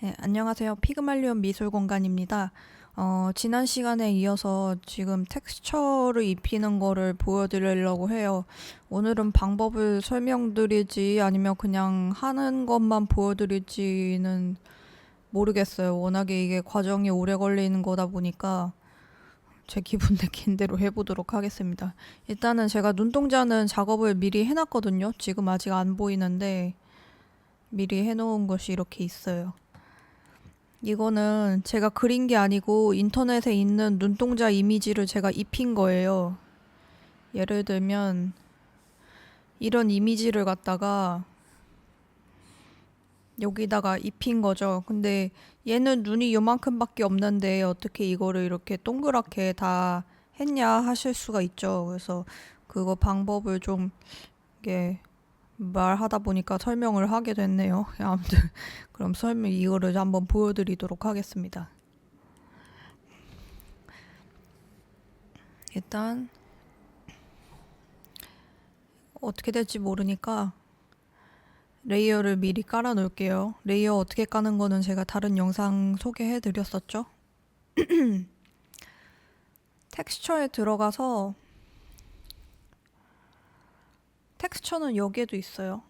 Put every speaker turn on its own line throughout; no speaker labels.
네, 안녕하세요. 피그말리온 미술공간입니다. 지난 시간에 이어서 지금 텍스처를 입히는 거를 보여드리려고 해요. 오늘은 방법을 설명드릴지 아니면 그냥 하는 것만 보여드릴지는 모르겠어요. 워낙에 이게 과정이 오래 걸리는 거다 보니까 제 기분 내킨 대로 해보도록 하겠습니다. 일단은 제가 눈동자는 작업을 미리 해놨거든요. 지금 아직 안 보이는데 미리 해놓은 것이 이렇게 있어요. 이거는 제가 그린 게 아니고 인터넷에 있는 눈동자 이미지를 제가 입힌 거예요. 예를 들면 이런 이미지를 갖다가 여기다가 입힌 거죠. 근데 얘는 눈이 요만큼밖에 없는데 어떻게 이거를 이렇게 동그랗게 다 했냐 하실 수가 있죠. 그래서 그거 방법을 좀 이게 말하다 보니까 설명을 하게 됐네요. 아무튼 그럼 이거를 한번 보여드리도록 하겠습니다. 일단 어떻게 될지 모르니까 레이어를 미리 깔아 놓을게요. 레이어 어떻게 까는 거는 제가 다른 영상 소개해 드렸었죠. 텍스처에 들어가서 텍스처는 여기에도 있어요.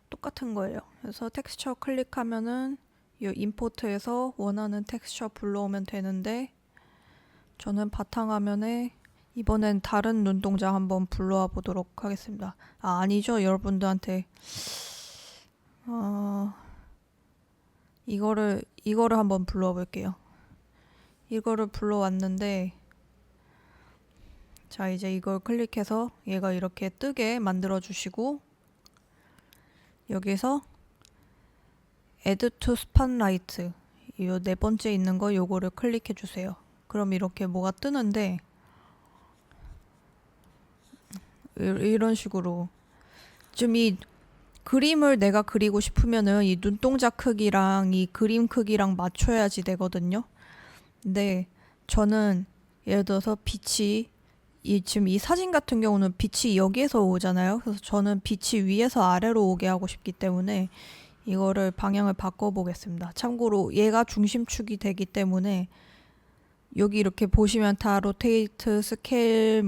똑같은 거예요. 그래서 텍스처 클릭하면은 이 임포트에서 원하는 텍스처 불러오면 되는데 저는 바탕화면에 이번엔 다른 눈동자 한번 불러와 보도록 하겠습니다. 아니죠. 여러분들한테 이거를 한번 불러와 볼게요. 이거를 불러왔는데 자, 이제 이걸 클릭해서 얘가 이렇게 뜨게 만들어 주시고 여기서 Add to Spotlight 이 네 번째 있는 거 요거를 클릭해 주세요. 그럼 이렇게 뭐가 뜨는데 이런 식으로 좀 이 그림을 내가 그리고 싶으면은 이 눈동자 크기랑 이 그림 크기랑 맞춰야지 되거든요. 근데 저는 예를 들어서 빛이 지금 이 사진 같은 경우는 빛이 여기에서 오잖아요. 그래서 저는 빛이 위에서 아래로 오게 하고 싶기 때문에 이거를 방향을 바꿔 보겠습니다. 참고로 얘가 중심축이 되기 때문에 여기 이렇게 보시면 다 로테이트, 스케일,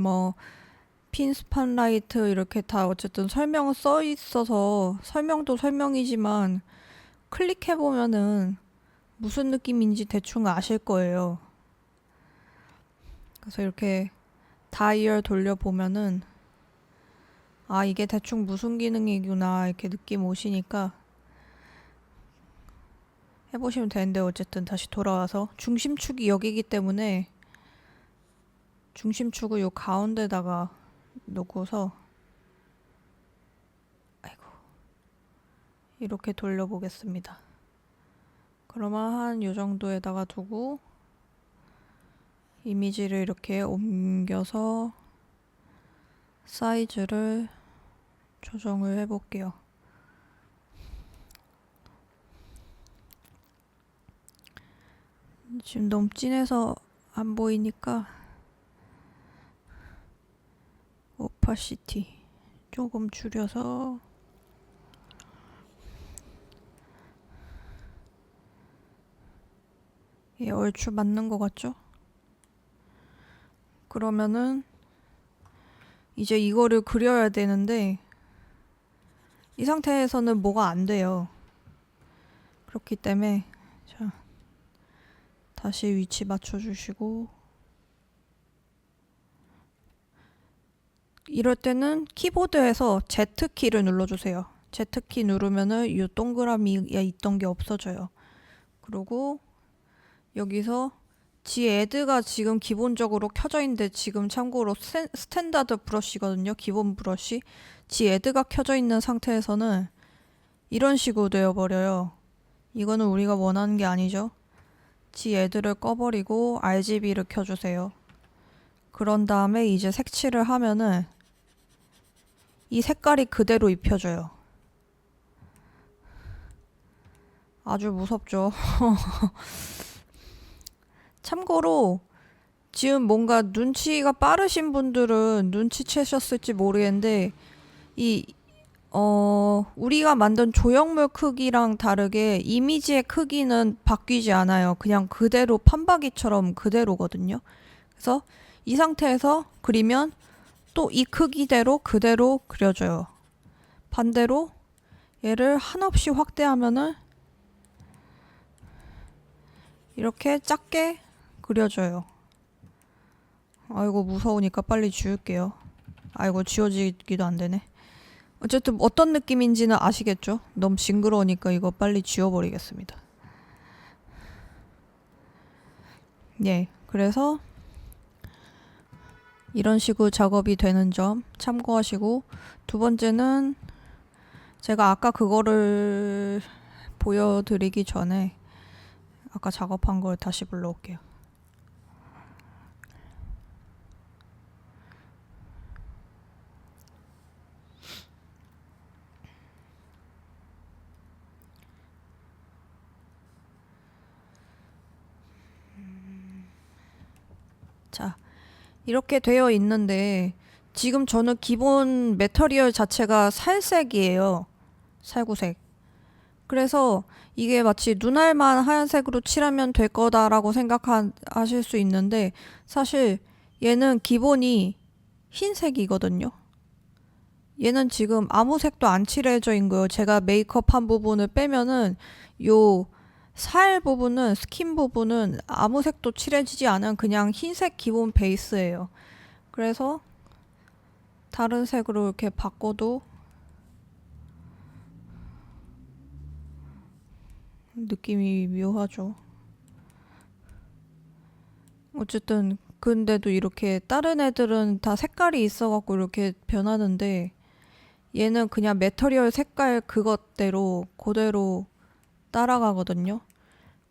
핀 스팟라이트 이렇게 다 어쨌든 설명은 써 있어서 설명도 설명이지만 클릭해 보면은 무슨 느낌인지 대충 아실 거예요. 그래서 이렇게 다이얼 돌려보면은 이게 대충 무슨 기능이구나 이렇게 느낌 오시니까 해보시면 되는데 어쨌든 다시 돌아와서 중심축이 여기기 때문에 중심축을 요 가운데다가 놓고서 이렇게 돌려보겠습니다. 그러면 한 요 정도에다가 두고 이미지를 이렇게 옮겨서 사이즈를 조정을 해볼게요. 지금 너무 진해서 안 보이니까 오파시티 조금 줄여서 얼추 맞는 것 같죠? 그러면은 이제 이거를 그려야 되는데 이 상태에서는 뭐가 안 돼요. 그렇기 때문에 자, 다시 위치 맞춰주시고 이럴 때는 키보드에서 Z키를 눌러주세요. Z키 누르면은 이 동그라미에 있던 게 없어져요. 그리고 여기서 G에드가 지금 기본적으로 켜져 있는데 지금 참고로 스탠다드 브러쉬거든요. 기본 브러쉬. G에드가 켜져 있는 상태에서는 이런 식으로 되어버려요. 이거는 우리가 원하는 게 아니죠. G에드를 꺼버리고 RGB를 켜주세요. 그런 다음에 이제 색칠을 하면은 이 색깔이 그대로 입혀져요. 아주 무섭죠. 참고로 지금 뭔가 눈치가 빠르신 분들은 눈치채셨을지 모르겠는데 이 우리가 만든 조형물 크기랑 다르게 이미지의 크기는 바뀌지 않아요. 그냥 그대로 판박이처럼 그대로거든요. 그래서 이 상태에서 그리면 또 이 크기대로 그대로 그려져요. 반대로 얘를 한없이 확대하면은 이렇게 작게 그려져요. 아이고 무서우니까 빨리 지울게요. 아이고 지워지기도 안 되네. 어쨌든 어떤 느낌인지는 아시겠죠? 너무 징그러우니까 이거 빨리 지워버리겠습니다. 예, 그래서 이런 식으로 작업이 되는 점 참고하시고, 두 번째는 제가 아까 그거를 보여드리기 전에 아까 작업한 걸 다시 불러올게요. 자, 이렇게 되어 있는데 지금 저는 기본 매터리얼 자체가 살색이에요. 살구색. 그래서 이게 마치 눈알만 하얀색으로 칠하면 될 거다라고 생각하실 수 있는데, 사실 얘는 기본이 흰색이거든요. 얘는 지금 아무 색도 안 칠해져 있는 거예요. 제가 메이크업 한 부분을 빼면은 요 살 부분은, 스킨 부분은 아무 색도 칠해지지 않은 그냥 흰색 기본 베이스예요. 그래서 다른 색으로 이렇게 바꿔도 느낌이 묘하죠. 어쨌든 근데도 이렇게 다른 애들은 다 색깔이 있어갖고 이렇게 변하는데, 얘는 그냥 매터리얼 색깔 그것대로 그대로 따라가거든요.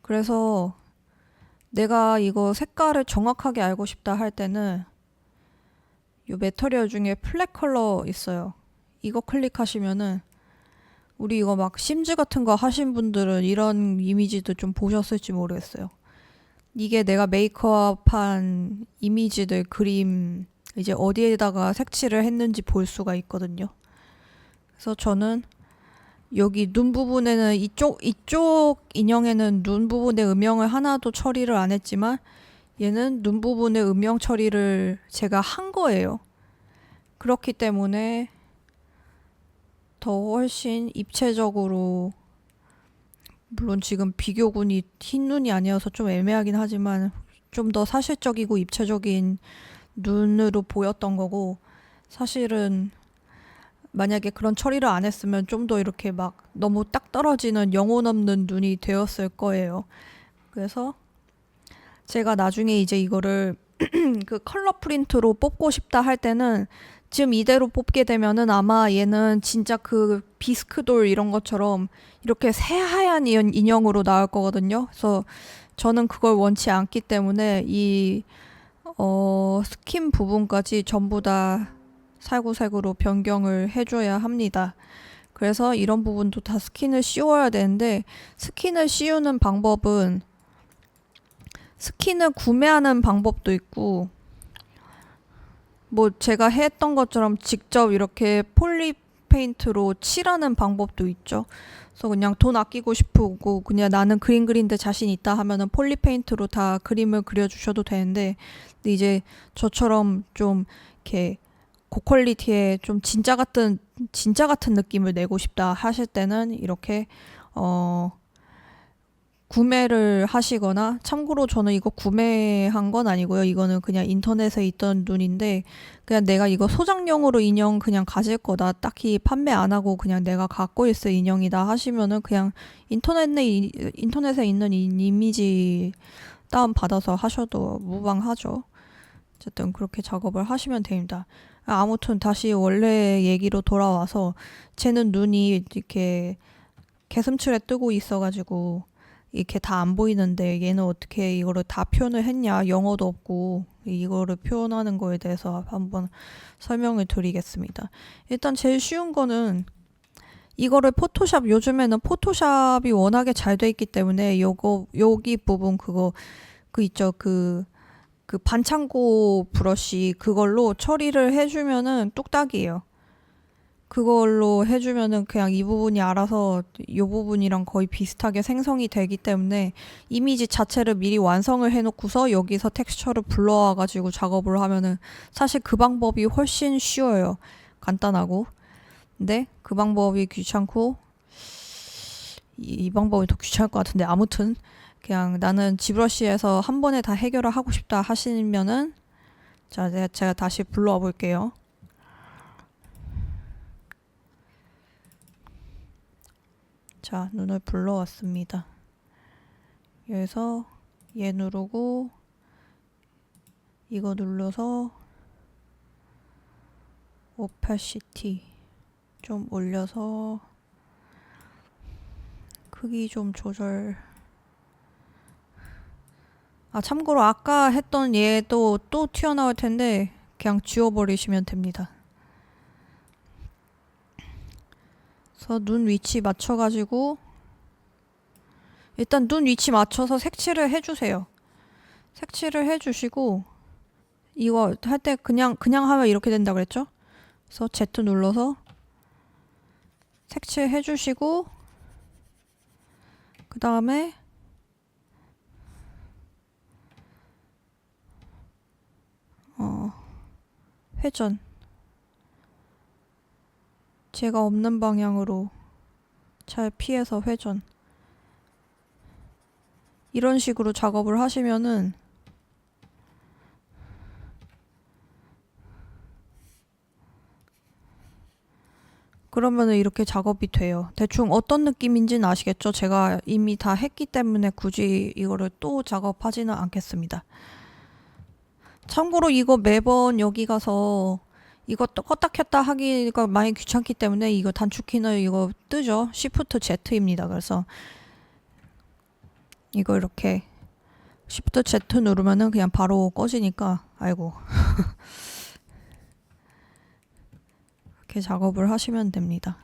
그래서 내가 이거 색깔을 정확하게 알고 싶다 할 때는 이 매터리얼 중에 플랫 컬러 있어요. 이거 클릭하시면은, 우리 이거 막 심즈 같은 거 하신 분들은 이런 이미지도 좀 보셨을지 모르겠어요. 이게 내가 메이크업한 이미지들 그림 이제 어디에다가 색칠을 했는지 볼 수가 있거든요. 그래서 저는 여기 눈 부분에는 이쪽 인형에는 눈 부분의 음영을 하나도 처리를 안 했지만, 얘는 눈 부분의 음영 처리를 제가 한 거예요. 그렇기 때문에 더 훨씬 입체적으로, 물론 지금 비교군이 흰 눈이 아니어서 좀 애매하긴 하지만 좀 더 사실적이고 입체적인 눈으로 보였던 거고, 사실은 만약에 그런 처리를 안 했으면 좀 더 이렇게 막 너무 딱 떨어지는 영혼 없는 눈이 되었을 거예요. 그래서 제가 나중에 이제 이거를 그 컬러 프린트로 뽑고 싶다 할 때는, 지금 이대로 뽑게 되면은 아마 얘는 진짜 그 비스크돌 이런 것처럼 이렇게 새하얀 인형으로 나올 거거든요. 그래서 저는 그걸 원치 않기 때문에 이 스킨 부분까지 전부 다 살구색으로 변경을 해줘야 합니다. 그래서 이런 부분도 다 스킨을 씌워야 되는데, 스킨을 씌우는 방법은 스킨을 구매하는 방법도 있고, 뭐 제가 했던 것처럼 직접 이렇게 폴리 페인트로 칠하는 방법도 있죠. 그래서 그냥 돈 아끼고 싶고 그냥 나는 그림 그리는데 자신 있다 하면은 폴리 페인트로 다 그림을 그려주셔도 되는데, 근데 이제 저처럼 좀 이렇게 고퀄리티의 좀 진짜 같은 느낌을 내고 싶다 하실 때는 이렇게 구매를 하시거나, 참고로 저는 이거 구매한 건 아니고요. 이거는 그냥 인터넷에 있던 눈인데, 그냥 내가 이거 소장용으로 인형 그냥 가질 거다, 딱히 판매 안 하고 그냥 내가 갖고 있을 인형이다 하시면은 그냥 인터넷에 있는 이미지 다운 받아서 하셔도 무방하죠. 어쨌든 그렇게 작업을 하시면 됩니다. 아무튼 다시 원래 얘기로 돌아와서, 쟤는 눈이 이렇게 개슴츠레 뜨고 있어가지고 이렇게 다 안 보이는데 얘는 어떻게 이거를 다 표현을 했냐, 영어도 없고 이거를 표현하는 거에 대해서 한번 설명을 드리겠습니다. 일단 제일 쉬운 거는, 이거를 포토샵, 요즘에는 포토샵이 워낙에 잘 돼 있기 때문에 여기 부분 그 있죠, 그 반창고 브러쉬 그걸로 처리를 해주면은 뚝딱이에요. 그걸로 해주면은 그냥 이 부분이 알아서 이 부분이랑 거의 비슷하게 생성이 되기 때문에 이미지 자체를 미리 완성을 해놓고서 여기서 텍스처를 불러와가지고 작업을 하면은 사실 그 방법이 훨씬 쉬워요. 간단하고. 근데 그 방법이 귀찮고 이 방법이 더 귀찮을 것 같은데 아무튼 그냥 나는 지브러시에서 한 번에 다 해결을 하고 싶다 하시면은 자, 제가 다시 불러와 볼게요. 자, 눈을 불러왔습니다. 여기서 얘 누르고 이거 눌러서 오파시티 좀 올려서 크기 좀 조절. 아, 참고로 아까 했던 얘도 또 튀어나올 텐데 그냥 지워버리시면 됩니다. 그래서 눈 위치 맞춰가지고 일단 눈 위치 맞춰서 색칠을 해주세요. 색칠을 해주시고 이거 할 때 그냥 하면 이렇게 된다 그랬죠? 그래서 Z 눌러서 색칠 해주시고 그 다음에 회전 제가 없는 방향으로 잘 피해서 회전 이런 식으로 작업을 하시면은 그러면은 이렇게 작업이 돼요. 대충 어떤 느낌인지는 아시겠죠? 제가 이미 다 했기 때문에 굳이 이거를 또 작업하지는 않겠습니다. 참고로 이거 매번 여기 가서 이거 또 껐다 켰다 하기가 많이 귀찮기 때문에 이거 단축키는 이거 뜨죠? Shift Z입니다. 그래서 이거 이렇게 Shift Z 누르면은 그냥 바로 꺼지니까 아이고 이렇게 작업을 하시면 됩니다.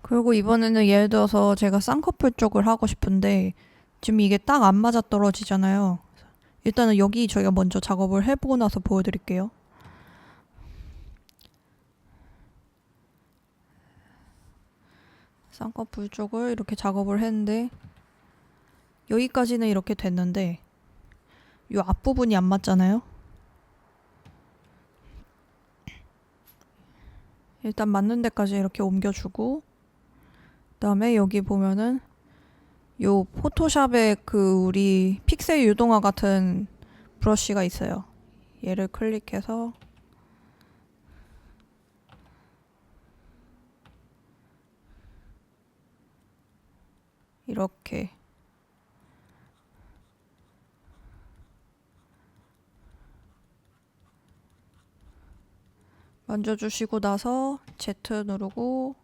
그리고 이번에는 예를 들어서 제가 쌍꺼풀 쪽을 하고 싶은데 지금 이게 딱 안 맞아 떨어지잖아요. 일단은 여기 저희가 먼저 작업을 해보고 나서 보여드릴게요. 쌍꺼풀 쪽을 이렇게 작업을 했는데 여기까지는 이렇게 됐는데 이 앞부분이 안 맞잖아요. 일단 맞는 데까지 이렇게 옮겨주고 그 다음에 여기 보면은 요 포토샵에 그 우리 픽셀 유동화 같은 브러쉬가 있어요. 얘를 클릭해서 이렇게 만져주시고 나서 Z 누르고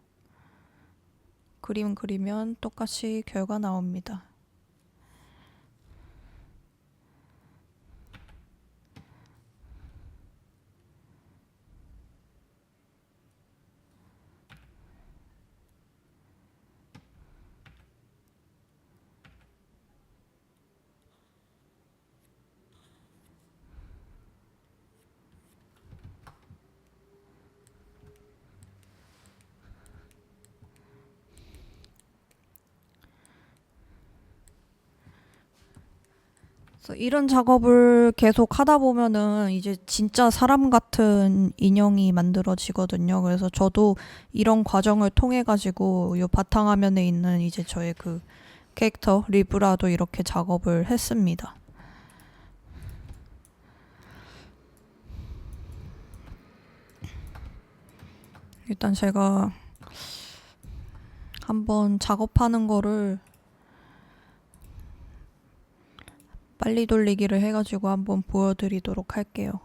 그림 그리면 똑같이 결과 나옵니다. 그래서 이런 작업을 계속 하다 보면은 이제 진짜 사람 같은 인형이 만들어지거든요. 그래서 저도 이런 과정을 통해 가지고 요 바탕화면에 있는 이제 저의 그 캐릭터 리브라도 이렇게 작업을 했습니다. 일단 제가 한번 작업하는 거를 빨리 돌리기를 해가지고 한번 보여드리도록 할게요.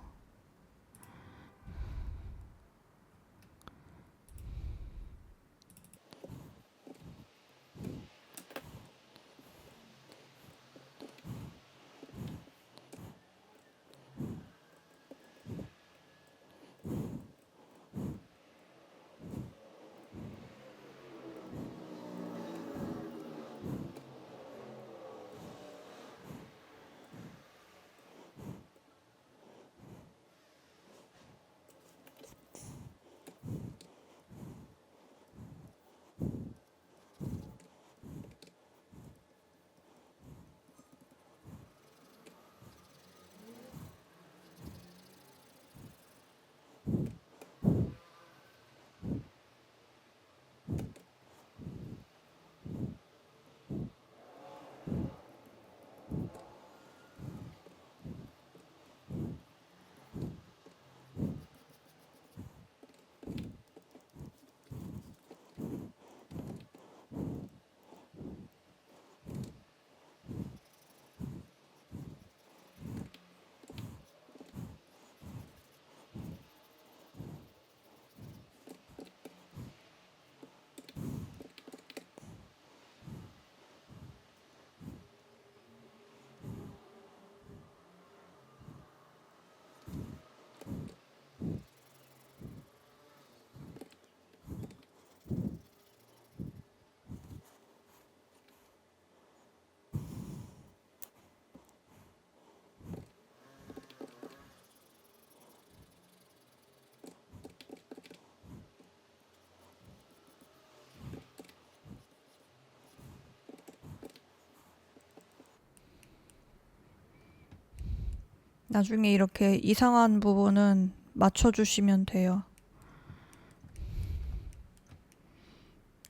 나중에 이렇게 이상한 부분은 맞춰주시면 돼요.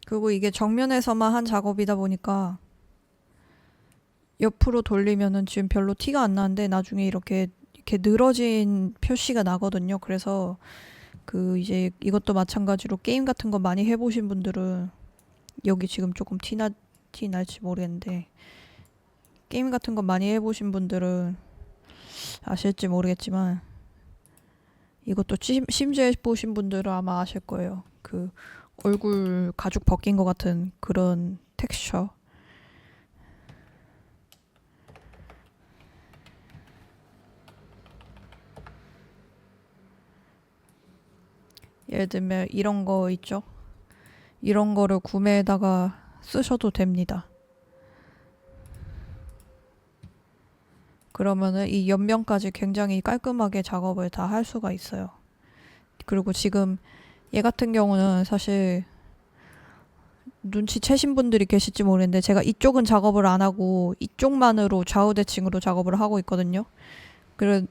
그리고 이게 정면에서만 한 작업이다 보니까 옆으로 돌리면은 지금 별로 티가 안 나는데 나중에 이렇게 늘어진 표시가 나거든요. 그래서 그 이제 이것도 마찬가지로 게임 같은 거 많이 해보신 분들은 여기 지금 조금 티 날지 모르겠는데 게임 같은 거 많이 해보신 분들은 아실지 모르겠지만 이것도 심지어 해보신 분들은 아마 아실 거예요. 그 얼굴 가죽 벗긴 것 같은 그런 텍스처. 예를 들면 이런 거 있죠? 이런 거를 구매에다가 쓰셔도 됩니다. 그러면은 이 옆면까지 굉장히 깔끔하게 작업을 다 할 수가 있어요. 그리고 지금 얘 같은 경우는 사실 눈치채신 분들이 계실지 모르겠는데 제가 이쪽은 작업을 안 하고 이쪽만으로 좌우 대칭으로 작업을 하고 있거든요.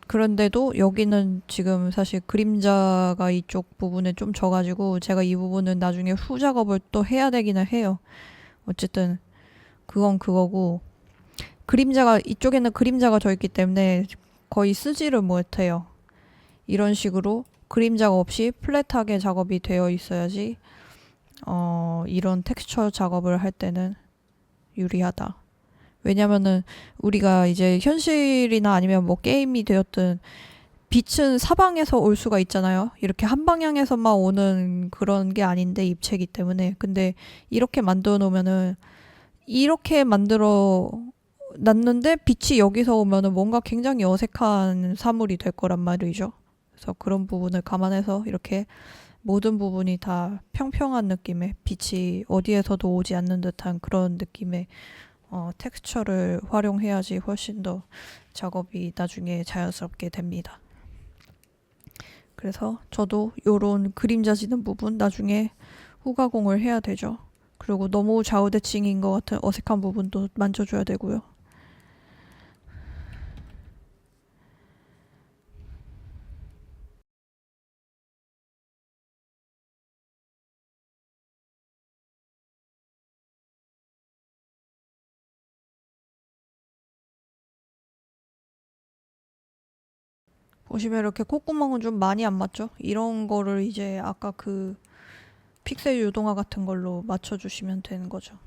그런데도 여기는 지금 사실 그림자가 이쪽 부분에 좀 져가지고 제가 이 부분은 나중에 후 작업을 또 해야 되기는 해요. 어쨌든 그건 그거고 그림자가 이쪽에는 그림자가 져 있기 때문에 거의 쓰지를 못해요. 이런 식으로 그림자가 없이 플랫하게 작업이 되어 있어야지 이런 텍스처 작업을 할 때는 유리하다. 왜냐면은 우리가 이제 현실이나 아니면 뭐 게임이 되었든 빛은 사방에서 올 수가 있잖아요. 이렇게 한 방향에서만 오는 그런 게 아닌데 입체이기 때문에. 근데 이렇게 만들어 놓으면은 이렇게 만들어 놨는데 빛이 여기서 오면은 뭔가 굉장히 어색한 사물이 될 거란 말이죠. 그래서 그런 부분을 감안해서 이렇게 모든 부분이 다 평평한 느낌의 빛이 어디에서도 오지 않는 듯한 그런 느낌의 텍스처를 활용해야지 훨씬 더 작업이 나중에 자연스럽게 됩니다. 그래서 저도 요런 그림자 지는 부분 나중에 후가공을 해야 되죠. 그리고 너무 좌우대칭인 것 같은 어색한 부분도 만져줘야 되고요. 보시면 이렇게 콧구멍은 좀 많이 안 맞죠? 이런 거를 이제 아까 그 픽셀 유동화 같은 걸로 맞춰주시면 되는 거죠.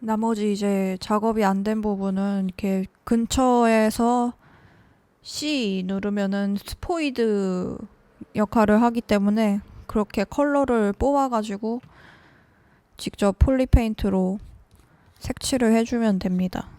나머지 이제 작업이 안 된 부분은 이렇게 근처에서 C 누르면은 스포이드 역할을 하기 때문에 그렇게 컬러를 뽑아가지고 직접 폴리페인트로 색칠을 해주면 됩니다.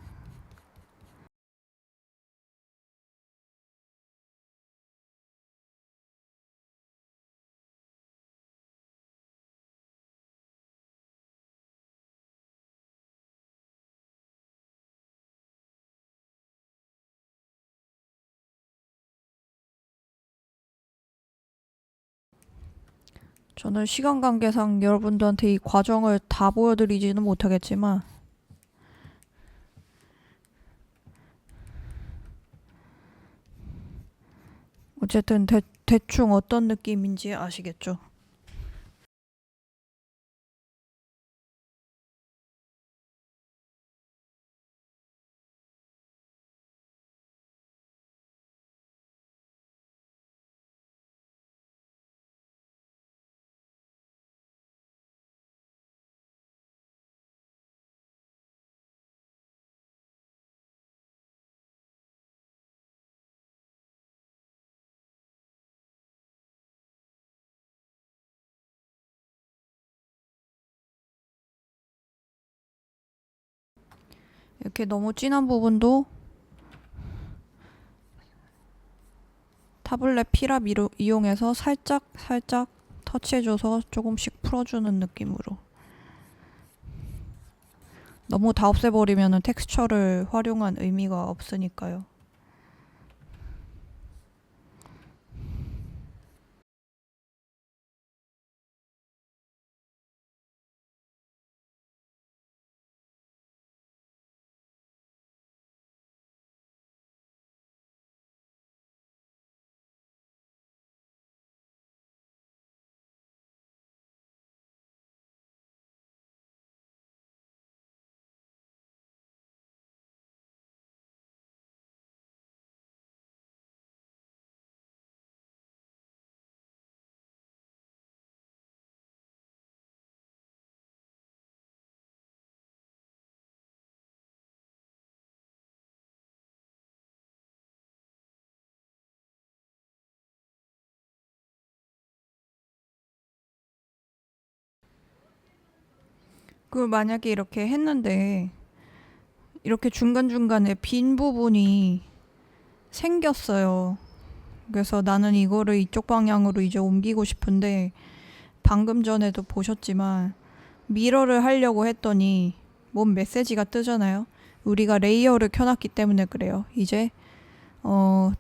저는 시간 관계상 여러분들한테 이 과정을 다 보여드리지는 못하겠지만 어쨌든 대충 어떤 느낌인지 아시겠죠? 이렇게 너무 진한 부분도 타블렛 피랍 이용해서 살짝 터치해줘서 조금씩 풀어주는 느낌으로. 너무 다 없애버리면 텍스처를 활용한 의미가 없으니까요. 그 만약에 이렇게 했는데 이렇게 중간중간에 빈 부분이 생겼어요. 그래서 나는 이거를 이쪽 방향으로 이제 옮기고 싶은데 방금 전에도 보셨지만 미러를 하려고 했더니 뭔 메시지가 뜨잖아요. 우리가 레이어를 켜놨기 때문에 그래요. 이제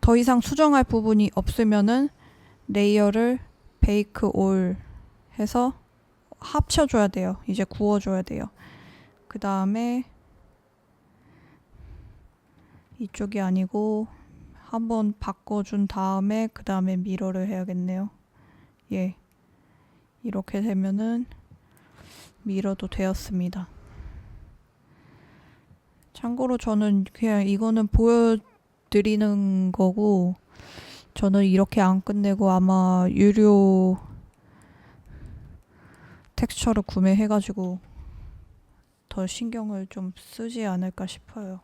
더 이상 수정할 부분이 없으면은 레이어를 베이크 올 해서 합쳐줘야 돼요. 이제 구워줘야 돼요. 그 다음에 이쪽이 아니고 한번 바꿔준 다음에 그 다음에 미러를 해야겠네요. 예, 이렇게 되면은 미러도 되었습니다. 참고로 저는 그냥 이거는 보여드리는 거고 저는 이렇게 안 끝내고 아마 유료 텍스처를 구매해가지고 더 신경을 좀 쓰지 않을까 싶어요.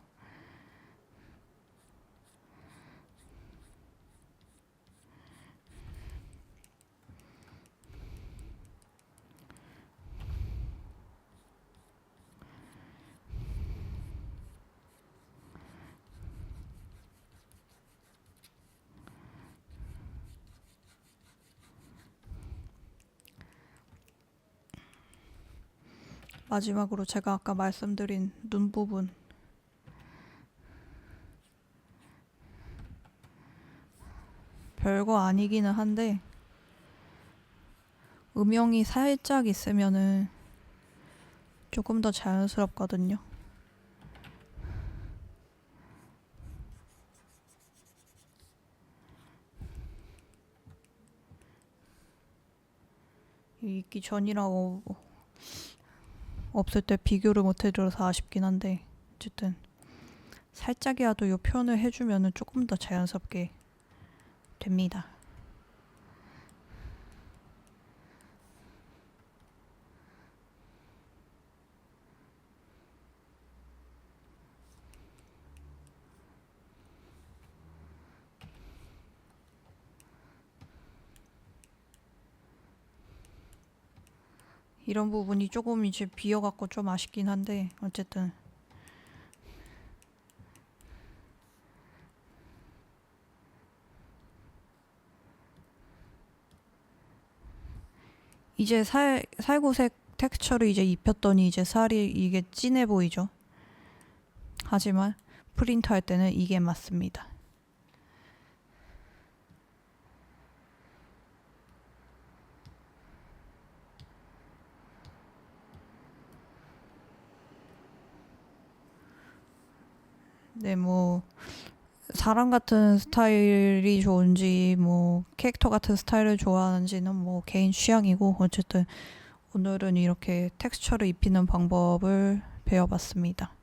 마지막으로 제가 아까 말씀드린 눈 부분 별거 아니기는 한데 음영이 살짝 있으면은 조금 더 자연스럽거든요. 있기 전이라고 없을 때 비교를 못 해줘서 아쉽긴 한데 어쨌든 살짝이라도 요 표현을 해주면은 조금 더 자연스럽게 됩니다. 이런 부분이 조금 이제 비어갖고 좀 아쉽긴 한데 어쨌든 이제 살구색 텍스처를 이제 입혔더니 이제 살이 이게 진해 보이죠. 하지만 프린트 할 때는 이게 맞습니다. 네, 뭐 사람 같은 스타일이 좋은지 뭐 캐릭터 같은 스타일을 좋아하는지는 뭐 개인 취향이고 어쨌든 오늘은 이렇게 텍스처를 입히는 방법을 배워봤습니다.